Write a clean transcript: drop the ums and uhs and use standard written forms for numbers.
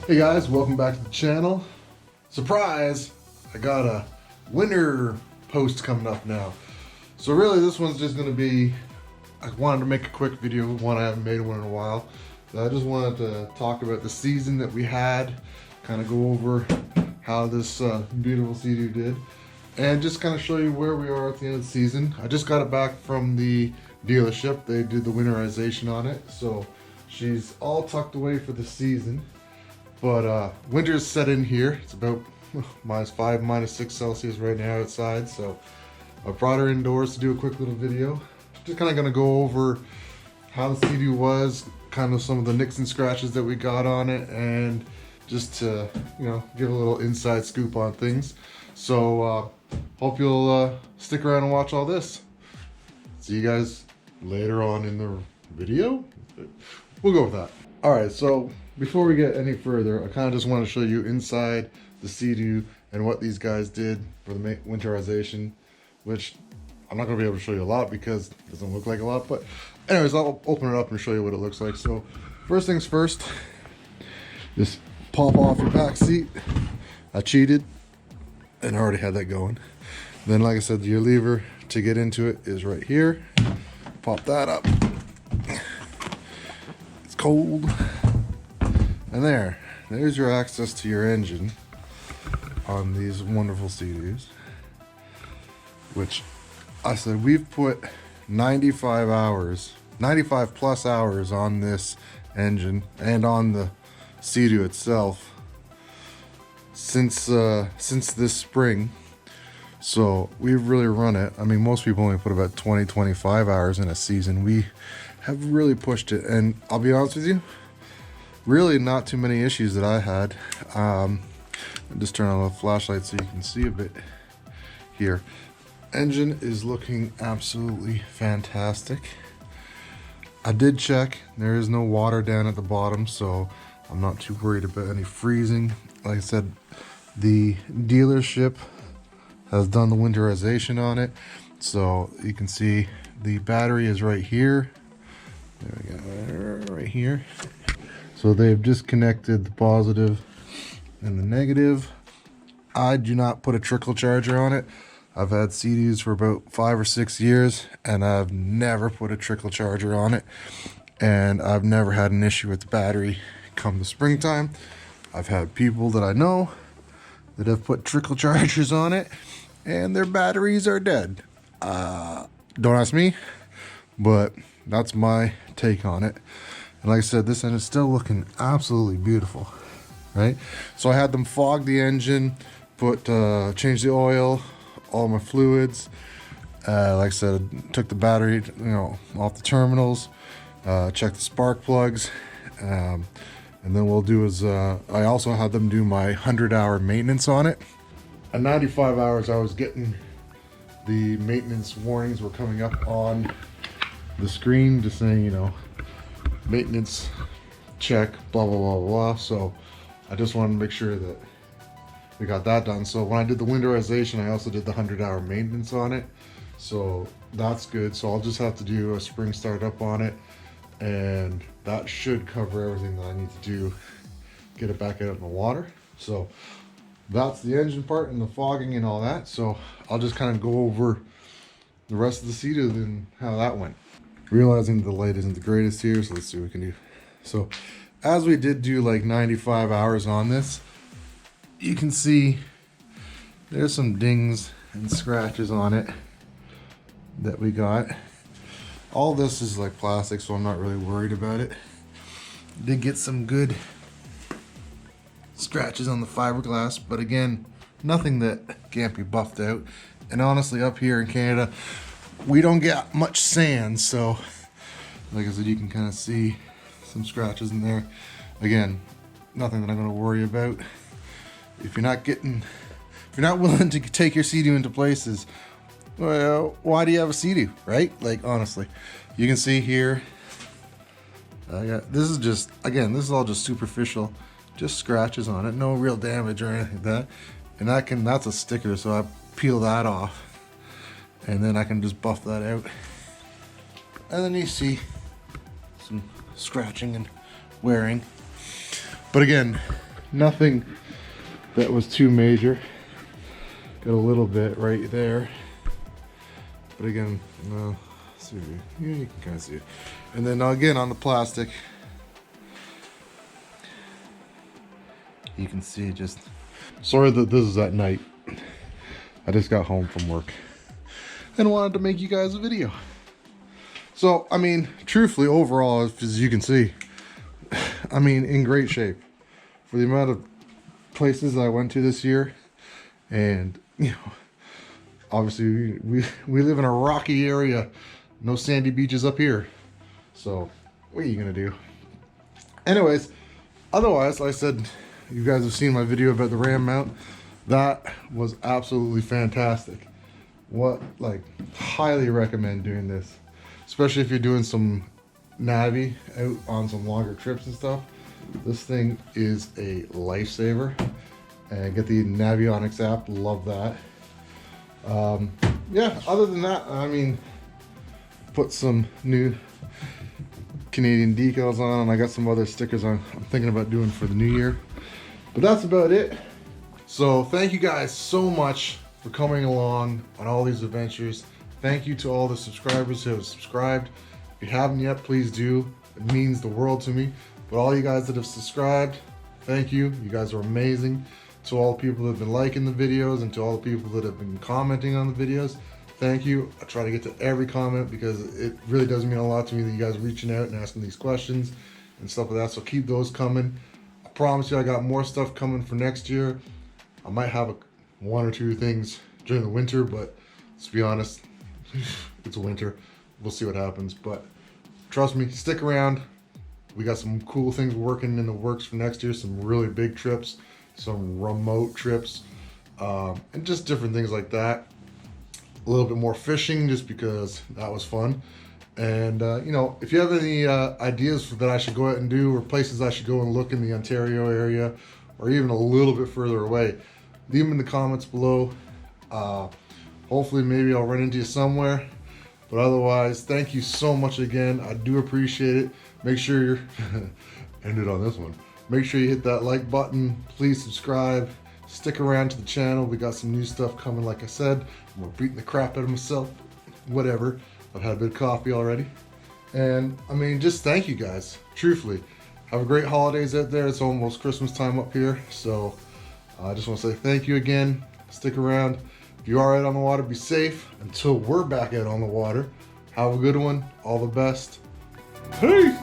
Hey guys, welcome back to the channel. Surprise! I got a winter post coming up now. So really this one's just going to be, I wanted to make a quick video, one I haven't made one in a while. So I just wanted to talk about the season that we had, kind of go over how this beautiful Sea-Doo did, and just kind of show you where we are at the end of the season. I just got it back from the dealership. They did the winterization on it, so she's all tucked away for the season. But winter's set in here. It's about -5, -6 Celsius right now outside. So I brought her indoors to do a quick little video. Just kind of going to go over how the Sea-Doo was, kind of some of the nicks and scratches that we got on it, and just to, you know, give a little inside scoop on things. So hope you'll stick around and watch all this. See you guys later on in the video. We'll go with that. All right, so before we get any further, I kind of just want to show you inside the Sea-Doo and what these guys did for the winterization, which I'm not going to be able to show you a lot because it doesn't look like a lot. But anyways, I'll open it up and show you what it looks like. So first things first, just pop off your back seat. I cheated and I already had that going. Then, like I said, your lever to get into it is right here. Pop that up. It's cold. And there's your access to your engine on these wonderful Sea-Doos, which I said we've put 95 plus hours on this engine and on the Sea-Doo itself since this spring. So we've really run it. I mean, most people only put about 20-25 hours in a season. We have really pushed it, and I'll be honest with you, really not too many issues that I had. I'll just turn on the flashlight so you can see a bit here. Engine is looking absolutely fantastic. I did check, there is no water down at the bottom, so I'm not too worried about any freezing. Like I said, the dealership has done the winterization on it, so you can see the battery is right here. There we go, right here. So they've disconnected the positive and the negative. I do not put a trickle charger on it. I've had Sea-Doos for about 5 or 6 years, and I've never put a trickle charger on it. And I've never had an issue with the battery come the springtime. I've had people that I know that have put trickle chargers on it, and their batteries are dead. Don't ask me, but that's my take on it. And like I said, this end is still looking absolutely beautiful, right? So I had them fog the engine, change the oil, all my fluids. Like I said, took the battery, off the terminals, checked the spark plugs, and then we'll do is I also had them do my 100-hour maintenance on it. At 95 hours, I was getting the maintenance warnings were coming up on the screen, just saying, maintenance check, blah blah blah blah. So I just wanted to make sure that we got that done. So when I did the winterization, I also did the 100-hour maintenance on it, so that's good. So I'll just have to do a spring startup on it, and that should cover everything that I need to do, get it back out in the water. So that's the engine part and the fogging and all that. So I'll just kind of go over the rest of the Sea-Doo and how that went. Realizing the light isn't the greatest here, so let's see what we can do. So as we did do like 95 hours on this, you can see there's some dings and scratches on it that we got. All this is like plastic, so I'm not really worried about it. Did get some good scratches on the fiberglass, but again, nothing that can't be buffed out. And honestly, up here in Canada, we don't get much sand, so like I said, you can kind of see some scratches in there. Again, nothing that I'm going to worry about. If you're not willing to take your Sea-Doo into places, well, why do you have a Sea-Doo, right? Like, honestly, you can see here, this is all just superficial, just scratches on it, no real damage or anything like that. And that's a sticker, so I peel that off, and then I can just buff that out. And then you see some scratching and wearing. But again, Nothing that was too major. Got a little bit right there, but again, no. See, yeah, you can kind of see it. And then again on the plastic, you can see just. Sorry that this is at night. I just got home from work and wanted to make you guys a video. So I mean, truthfully, overall, as you can see, I mean, in great shape for the amount of places I went to this year. And you know, obviously we live in a rocky area, no sandy beaches up here, so what are you gonna do? Anyways, otherwise, like I said, you guys have seen my video about the ram mount. That was absolutely fantastic. Like, highly recommend doing this, especially if you're doing some Navi out on some longer trips and stuff. This thing is a lifesaver. And get the Navionics app, love that. Yeah, other than that, I mean, put some new Canadian decals on, and I got some other stickers I'm thinking about doing for the new year. But that's about it. So thank you guys so much for coming along on all these adventures. Thank you to all the subscribers who have subscribed. If you haven't yet, please do. It means the world to me. But all you guys that have subscribed, thank you. You guys are amazing. To all the people that have been liking the videos and to all the people that have been commenting on the videos, thank you. I try to get to every comment because it really does mean a lot to me that you guys are reaching out and asking these questions and stuff like that. So keep those coming. I promise you I got more stuff coming for next year. I might have one or two things during the winter, but let's be honest, it's winter. We'll see what happens. But trust me, stick around. We got some cool things working in the works for next year, some really big trips, some remote trips, and just different things like that. A little bit more fishing just because that was fun. And you know, if you have any ideas that I should go out and do, or places I should go and look in the Ontario area, or even a little bit further away, leave them in the comments below. Hopefully maybe I'll run into you somewhere. But otherwise, thank you so much again. I do appreciate it. Make sure you're end it on this one. Make sure you hit that like button. Please subscribe. Stick around to the channel. We got some new stuff coming, like I said. I'm beating the crap out of myself. Whatever. I've had a bit of coffee already. And I mean, just thank you guys. Truthfully. Have a great holidays out there. It's almost Christmas time up here. So I just want to say thank you again. Stick around. If you are out on the water, be safe. Until we're back out on the water, have a good one. All the best. Peace.